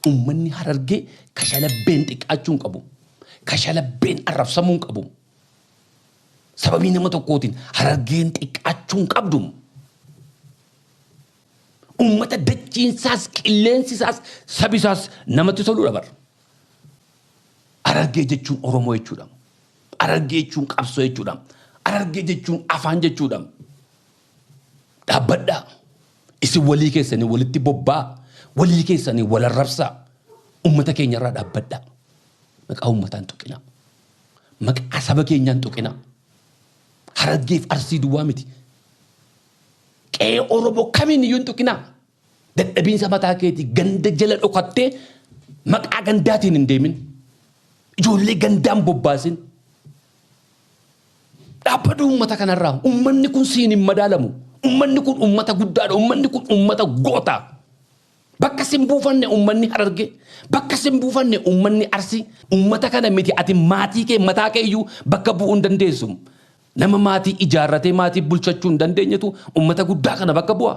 ummanni Harargee kashalabbeen xiqqaachuun qabu. Kashalabbeen arrabsamuun qabu. Sababii nama tokkootiin Harargeen xiqqaachuun qabdu. Ummata dachiinsaas qilleensisaas sabisaas namatti toludha bar. Harargee jechuun Oromoo jechuudha. Harargee jechuun qabsoo jechuudha. Harargee jechuun afaan jechuudha. Dhaabbadhaa. Isin walii keessanii walitti bobbaa. Walii keessanii wal arrabsaa. Ummata keenyarraa dhaabbadhaa. Maqaa ummataan tuqina. Maqaa saba keenyaan tuqina. Harargeef Arsii duwwaa miti. Qe'ee Oromoo kamiin iyyuu hin tuqina. Dadhabiinsa mataa keetii ganda jala dhokattee maqaa gandaatiin hin deemin. Ijoollee gandaan bobbaasin. Dhaabbaduu ummata kanarraa. Ummanni kun siin hin madaalamu. Ummanni kun ummata guddaadha. Ummanni kun ummata goota. Bakka sin buufanne ummanni Harargee. Bakka sin buufanne ummanni Arsii. Ummata kana miti ati maatii kee mataa kee iyyuu bakka bu'uu hin dandeessu. Nama maatii ijaarratee maatii bulchachuu hin dandeenyetu ummata guddaa kana bakka bu'a.